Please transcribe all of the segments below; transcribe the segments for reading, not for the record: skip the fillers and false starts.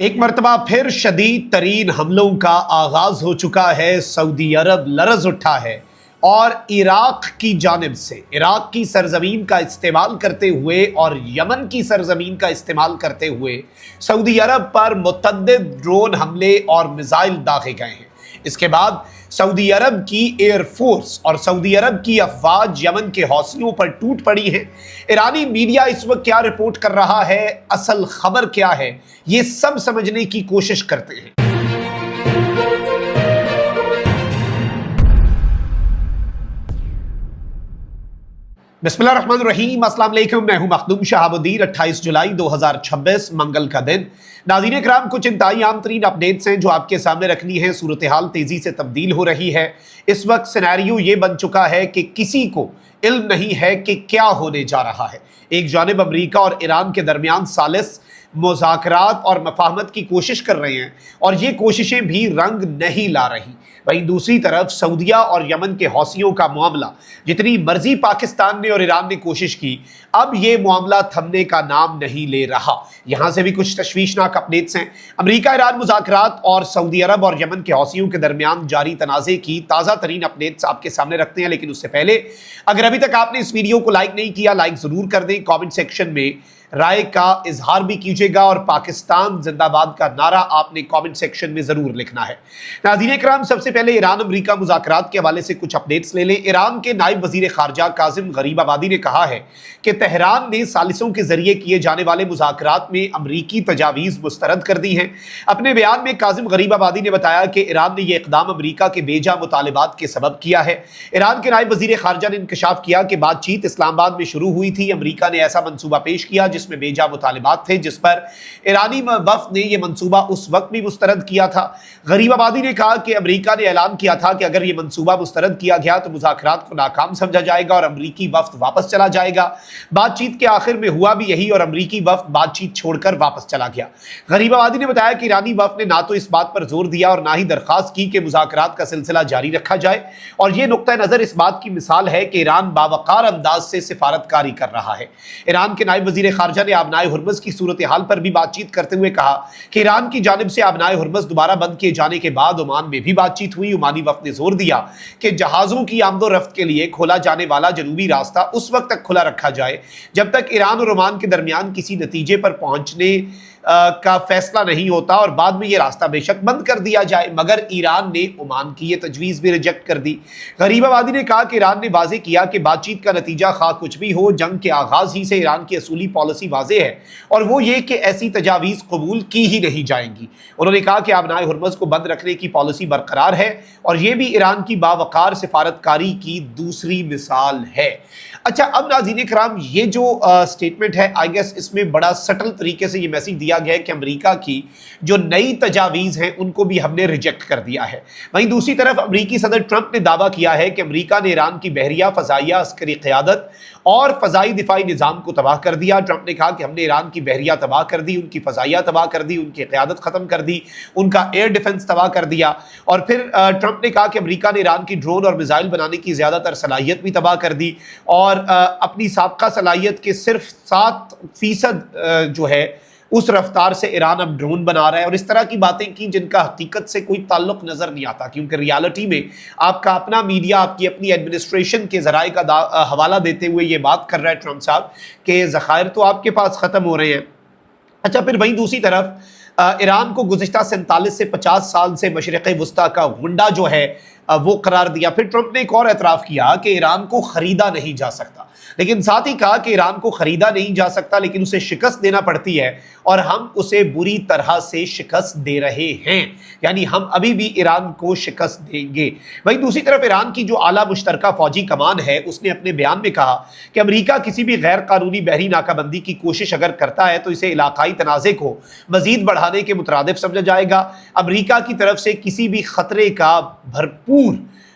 ایک مرتبہ پھر شدید ترین حملوں کا آغاز ہو چکا ہے۔ سعودی عرب لرز اٹھا ہے اور عراق کی جانب سے عراق کی سرزمین کا استعمال کرتے ہوئے اور یمن کی سرزمین کا استعمال کرتے ہوئے سعودی عرب پر متعدد ڈرون حملے اور میزائل داغے گئے ہیں۔ اس کے بعد سعودی عرب کی ایئر فورس اور سعودی عرب کی افواج یمن کے حوثیوں پر ٹوٹ پڑی ہیں۔ ایرانی میڈیا اس وقت کیا رپورٹ کر رہا ہے، اصل خبر کیا ہے، یہ سب سمجھنے کی کوشش کرتے ہیں۔ بسم اللہ الرحمن الرحیم، السلام علیکم، میں ہوں مخدوم شہاب الدین۔ 28 جولائی 2026 منگل کا دن۔ ناظرین اکرام، کچھ انتہائی عام ترین اپڈیٹس ہیں جو آپ کے سامنے رکھنی ہے۔ صورتحال تیزی سے تبدیل ہو رہی ہے۔ اس وقت سینیریو یہ بن چکا ہے کہ کسی کو علم نہیں ہے کہ کیا ہونے جا رہا ہے۔ ایک جانب امریکہ اور ایران کے درمیان ثالث مذاکرات اور مفاہمت کی کوشش کر رہے ہیں اور یہ کوششیں بھی رنگ نہیں لا رہی۔ وہیں دوسری طرف سعودیہ اور یمن کے حوثیوں کا معاملہ، جتنی مرضی پاکستان نے اور ایران نے کوشش کی، اب یہ معاملہ تھمنے کا نام نہیں لے رہا۔ یہاں سے بھی کچھ تشویشناک اپڈیٹس ہیں۔ امریکہ ایران مذاکرات اور سعودی عرب اور یمن کے حوثیوں کے درمیان جاری تنازع کی تازہ ترین اپڈیٹس آپ کے سامنے رکھتے ہیں، لیکن اس سے پہلے اگر ابھی تک آپ نے اس ویڈیو کو لائک نہیں کیا، لائک ضرور کر دیں۔ کامنٹ سیکشن میں رائے کا اظہار بھی کیجیے گا اور پاکستان زندہ باد کا نعرہ آپ نے کامنٹ سیکشن میں ضرور لکھنا ہے۔ ناظرین اکرام، سب سے پہلے ایران امریکہ مذاکرات کے حوالے سے کچھ اپڈیٹس لے لیں۔ ایران کے نائب وزیر خارجہ کاظم غریب آبادی نے کہا ہے کہ تہران نے ثالثوں کے ذریعے کیے جانے والے مذاکرات میں امریکی تجاویز مسترد کر دی ہیں۔ اپنے بیان میں کاظم غریب آبادی نے بتایا کہ ایران نے یہ اقدام امریکہ کے بیجا مطالبات کے سبب کیا ہے۔ ایران کے نائب وزیر خارجہ نے انکشاف کیا کہ بات چیت اسلام آباد میں شروع ہوئی تھی۔ امریکہ نے ایسا منصوبہ پیش کیا جس میں بیجا مطالبات تھے، جس پر ایرانی وفد نے یہ منصوبہ اس وقت بھی مسترد کیا تھا۔ غریب آبادی نے کہا کہ امریکہ نے اعلان کیا تھا کہ اگر یہ منصوبہ مسترد کیا گیا تو مذاکرات کو ناکام سمجھا جائے گا اور امریکی وفد واپس چلا جائے گا۔ بات چیت کے آخر میں ہوا بھی یہی اور امریکی وفد بات چیت چھوڑ کر واپس چلا گیا۔ غریب آبادی نے بتایا کہ ایرانی وفد نے نہ تو اس بات پر زور دیا اور نہ ہی درخواست کی کہ مذاکرات کا سلسلہ جاری رکھا جائے، اور یہ نقطہ نظر اس بات کی مثال ہے کہ ایران باوقار انداز سے سفارتکاری کر رہا ہے۔ ایران کے نائب وزیر خارجہ نے آبنائے ہرمز کی صورتحال پر بھی بات چیت کرتے ہوئے کہا کہ ایران کی جانب سے آبنائے ہرمز دوبارہ بند کیے جانے کے بعد عمان میں بھی بات چیت ہوئی۔ عمانی وفد نے زور دیا کہ جہازوں کی آمد و رفت کے لیے کھولا جانے والا جنوبی راستہ اس وقت تک کھلا رکھا جائے جب تک ایران اور عمان کے درمیان کسی نتیجے پر پہنچنے کا فیصلہ نہیں ہوتا، اور بعد میں یہ راستہ بے شک بند کر دیا جائے، مگر ایران نے عمان کی یہ تجویز بھی ریجیکٹ کر دی۔ غریب آبادی نے کہا کہ ایران نے واضح کیا کہ بات چیت کا نتیجہ خواہ کچھ بھی ہو، جنگ کے آغاز ہی سے ایران کی اصولی پالیسی واضح ہے اور وہ یہ کہ ایسی تجاویز قبول کی ہی نہیں جائیں گی۔ انہوں نے کہا کہ آبنائے ہرمز کو بند رکھنے کی پالیسی برقرار ہے اور یہ بھی ایران کی باوقار سفارتکاری کی دوسری مثال ہے۔ اچھا، اب ناظرین کرام، یہ جو سٹیٹمنٹ ہے، آئی گیس اس میں بڑا سٹل طریقے سے یہ میسج دیا گیا ہے کہ امریکہ کی جو نئی تجاویز ہیں ان کو بھی ہم نے ریجیکٹ کر دیا ہے۔ وہیں دوسری طرف امریکی صدر ٹرمپ نے دعویٰ کیا ہے کہ امریکہ نے ایران کی بحریہ، فضائیہ، عسکری قیادت اور فضائی دفاعی نظام کو تباہ کر دیا۔ ٹرمپ نے کہا کہ ہم نے ایران کی بحریہ تباہ کر دی، ان کی فضائیہ تباہ کر دی، ان کی قیادت ختم کر دی، ان کا ایئر ڈیفنس تباہ کر دیا، اور پھر ٹرمپ نے کہا کہ امریکہ نے ایران کی ڈرون اور میزائل بنانے کی زیادہ تر صلاحیت بھی تباہ کر دی اور اپنی سابقہ صلاحیت کے صرف 7% جو ہے اس رفتار سے ایران اب ڈرون بنا رہا ہے، اور اس طرح کی باتیں کی جن کا حقیقت سے کوئی تعلق نظر نہیں آتا، کیونکہ ریالٹی میں آپ کا اپنا میڈیا آپ کی اپنی ایڈمنسٹریشن کے ذرائع کا حوالہ دیتے ہوئے یہ بات کر رہا ہے ٹرمپ صاحب کہ ذخائر تو آپ کے پاس ختم ہو رہے ہیں۔ اچھا، پھر وہیں دوسری طرف ایران کو گزشتہ 47 سے 50 سال سے مشرق وسطیٰ کا غنڈہ جو ہے وہ قرار دیا۔ پھر ٹرمپ نے ایک اور اعتراف کیا کہ ایران کو خریدا نہیں جا سکتا، لیکن ساتھ ہی کہا کہ ایران کو خریدا نہیں جا سکتا لیکن اسے شکست دینا پڑتی ہے اور ہم اسے بری طرح سے شکست دے رہے ہیں، یعنی ہم ابھی بھی ایران کو شکست دیں گے۔ وہیں دوسری طرف ایران کی جو اعلیٰ مشترکہ فوجی کمان ہے اس نے اپنے بیان میں کہا کہ امریکہ کسی بھی غیر قانونی بحری ناکہ بندی کی کوشش اگر کرتا ہے تو اسے علاقائی تنازع کو مزید بڑھانے کے مترادف سمجھا جائے گا۔ امریکہ کی طرف سے کسی بھی خطرے کا بھرپور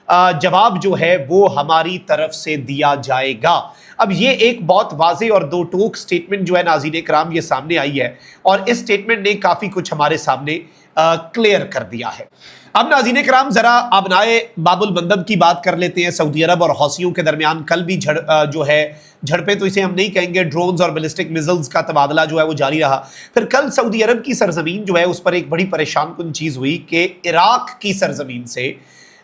जवाब जो है वो हमारी तरफ से दिया जाएगा। अब ये एक बहुत वाज़ेह और दो टोक स्टेटमेंट जो है नाज़रीन इकराम ये सामने आई है, और इस स्टेटमेंट ने काफ़ी कुछ हमारे सामने क्लियर कर दिया है। अब नाज़रीन इकराम ज़रा अबनाए बाबुल मंदब की बात कर लेते हैं। सऊदी अरब और हौसियों के दरमियान कल भी झड़पें तो इसे हम नहीं कहेंगे, ड्रोन्स और बैलिस्टिक मिसाइल्स का तबादला जो है वो जारी रहा। फिर कल सऊदी अरब की सरजमीन जो है उस पर एक बड़ी परेशान कुन चीज़ हुई कि इराक की सरजमीन से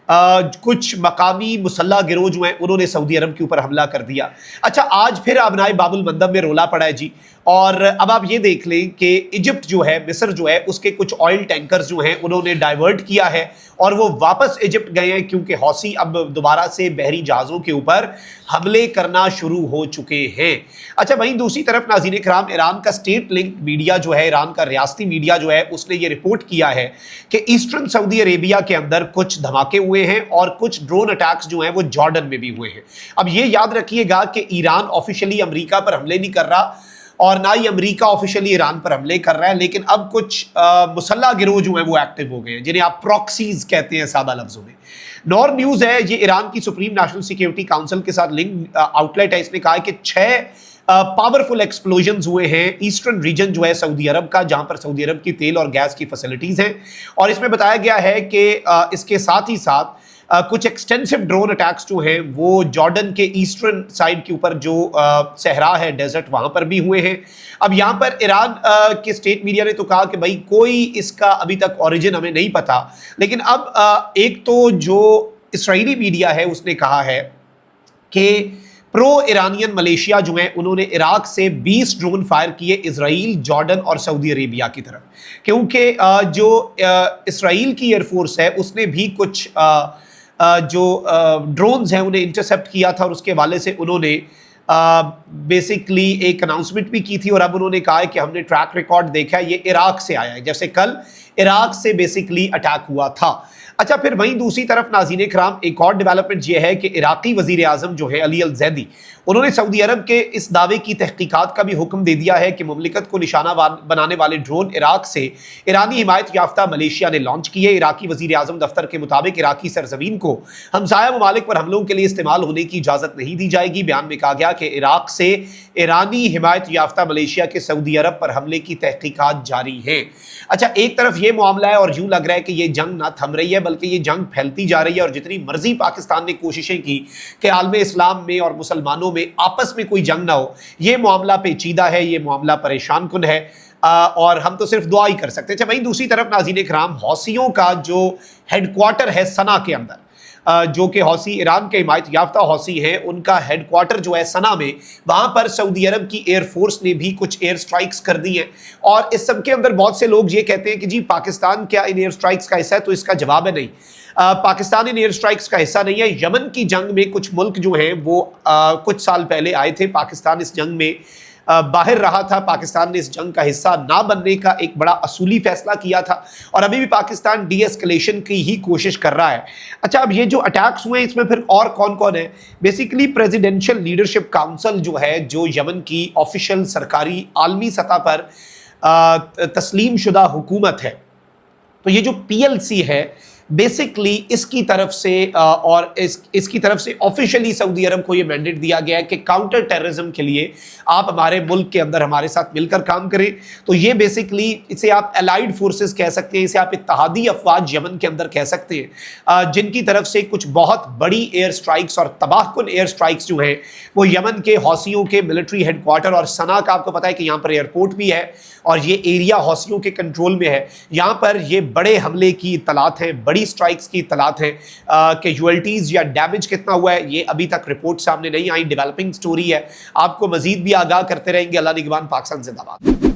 कुछ मकामी मुसल्ला गिरोह जो हैं उन्होंने सऊदी अरब के ऊपर हमला कर दिया। अच्छा, आज फिर अबनाए बाबुल मंदब में रोला पड़ा है जी। और अब आप ये देख लें कि इजिप्ट जो है, मिस्र जो है, उसके कुछ ऑयल टैंकर्स जो हैं उन्होंने डाइवर्ट किया है और वो वापस इजिप्ट गए हैं, क्योंकि हौसी अब दोबारा से बहरी जहाज़ों के ऊपर हमले करना शुरू हो चुके हैं। अच्छा, वहीं दूसरी तरफ नाज़रीन इकराम ईरान का स्टेट लिंक मीडिया जो है, ईरान का रियासती मीडिया जो है, उसने ये रिपोर्ट किया है कि ईस्टर्न सऊदी अरेबिया के अंदर कुछ धमाके हुए हैं और कुछ ड्रोन अटैक्स जो हैं वो जॉर्डन में भी हुए हैं। अब ये याद रखिएगा कि ईरान ऑफिशियली अमेरिका पर हमले नहीं कर रहा और ना ही अमेरिका ऑफिशियली ईरान पर हमले कर रहा है, लेकिन अब कुछ मुसल्ला गिरोह जो हैं वो एक्टिव हो गए हैं, जिन्हें आप प्रॉक्सीज कहते हैं सादा लफ्जों में। नॉर न्यूज़ है, ये ईरान की सुप्रीम नेशनल सिक्योरिटी काउंसिल के साथ लिंक आउटलेट है, इसने कहा है कि 6 पावरफुल एक्सप्लोजन्स हुए हैं ईस्टर्न रीजन जो है सऊदी अरब का, जहां पर सऊदी अरब की तेल और गैस की फैसिलिटीज़ हैं। और इसमें बताया गया है कि इसके साथ ही साथ कुछ एक्सटेंसिव ड्रोन अटैक्स जो हैं वो जॉर्डन के ईस्टर्न साइड के ऊपर जो सहरा है, डेजर्ट, वहाँ पर भी हुए हैं। अब यहाँ पर ईरान के स्टेट मीडिया ने तो कहा कि भाई कोई इसका अभी तक ओरिजिन हमें नहीं पता, लेकिन अब एक तो जो इस्राएली मीडिया है उसने कहा है कि प्रो ईरानियन मलेशिया जो हैं उन्होंने इराक से 20 ड्रोन फायर किए इजराइल, जॉर्डन और सऊदी अरेबिया की तरफ, क्योंकि जो इस्राइल की एयरफोर्स है उसने भी कुछ जो ड्रोन्स हैं उन्हें इंटरसेप्ट किया था और उसके हवाले से उन्होंने बेसिकली एक अनाउंसमेंट भी की थी। और अब उन्होंने कहा है कि हमने ट्रैक रिकॉर्ड देखा है, ये इराक से आया है, जैसे कल इराक से बेसिकली अटैक हुआ था। अच्छा, फिर वहीं दूसरी तरफ नाज़रीन इकराम एक और डेवलपमेंट ये है कि इराकी वज़ीर आज़म जो है अली अल ज़ैदी, उन्होंने सऊदी अरब के इस दावे की तहकीकात का भी हुक्म दे दिया है कि मुमलिकत को निशाना बनाने वाले ड्रोन इराक से ईरानी हिमायत याफ्ता मलेशिया ने लॉन्च किए। इराकी वज़ीर आज़म दफ्तर के मुताबिक इराकी सरजमीन को हमसाया ममालिक पर हमलों के लिए इस्तेमाल होने की इजाज़त नहीं दी जाएगी। बयान में कहा गया कि इराक से ईरानी हिमायत याफ्ता मलेशिया के सऊदी अरब पर हमले की तहकीकात जारी है। अच्छा, एक तरफ ये मामला है और यूं लग रहा है कि ये जंग ना थम रही है बल्कि ये जंग फैलती जा रही है, और जितनी मर्जी पाकिस्तान ने कोशिशें की कि आलम इस्लाम में और मुसलमानों में आपस में कोई जंग ना हो, ये मामला पेचीदा है, ये मामला परेशान कुन है, और हम तो सिर्फ दुआ ही कर सकते हैं। अच्छा, वहीं दूसरी तरफ नाज़रीन इकराम हौसियों का जो हेडक्वार्टर है सना के अंदर, जो कि हौसी ईरान के हिमायत याफ्ता हौसी हैं, उनका हेडक्वार्टर जो है सना में, वहाँ पर सऊदी अरब की एयरफोर्स ने भी कुछ एयर स्ट्राइक्स कर दी हैं। और इस सब के अंदर बहुत से लोग ये कहते हैं कि जी पाकिस्तान क्या इन एयर स्ट्राइक्स का हिस्सा है, तो इसका जवाब है नहीं। पाकिस्तान इन एयर स्ट्राइक्स का हिस्सा नहीं है। यमन की जंग में कुछ मुल्क जो हैं वो कुछ साल पहले आए थे, पाकिस्तान इस जंग में बाहर रहा था। पाकिस्तान ने इस जंग का हिस्सा ना बनने का एक बड़ा असूली फैसला किया था और अभी भी पाकिस्तान डी एस्केलेशन की ही कोशिश कर रहा है। अच्छा, अब ये जो अटैक्स हुए हैं इसमें फिर और कौन कौन है? बेसिकली प्रेसिडेंशियल लीडरशिप काउंसिल जो है, जो यमन की ऑफिशियल सरकारी आलमी सतह पर तस्लीम शुदा हुकूमत है, तो ये जो PLC है बेसिकली इसकी तरफ से और इसकी तरफ से ऑफिशियली सऊदी अरब को ये मैंडेट दिया गया है कि काउंटर टेररिज्म के लिए आप हमारे मुल्क के अंदर हमारे साथ मिलकर काम करें। तो ये बेसिकली इसे आप एलाइड फोर्सेस कह सकते हैं, इसे आप इत्तेहादी अफवाज यमन के अंदर कह सकते हैं, जिनकी तरफ से कुछ बहुत बड़ी एयर स्ट्राइक्स और तबाहकुन एयर स्ट्राइक्स जो हैं वो यमन के हौसियों के मिलिट्री हेडक्वार्टर और सना का, आपको पता है कि यहाँ पर एयरपोर्ट भी है और ये एरिया हौसियों के कंट्रोल में है। यहाँ पर ये बड़े हमले की इत्तलात हैं, बड़ी स्ट्राइक्स की इत्तलात हैं। कैजुअल्टीज़ या डैमेज कितना हुआ है ये अभी तक रिपोर्ट सामने नहीं आई, डेवलपिंग स्टोरी है। आपको मजीद भी आगाह करते रहेंगे। अल्लाह निगहबान, पाकिस्तान जिंदाबाद।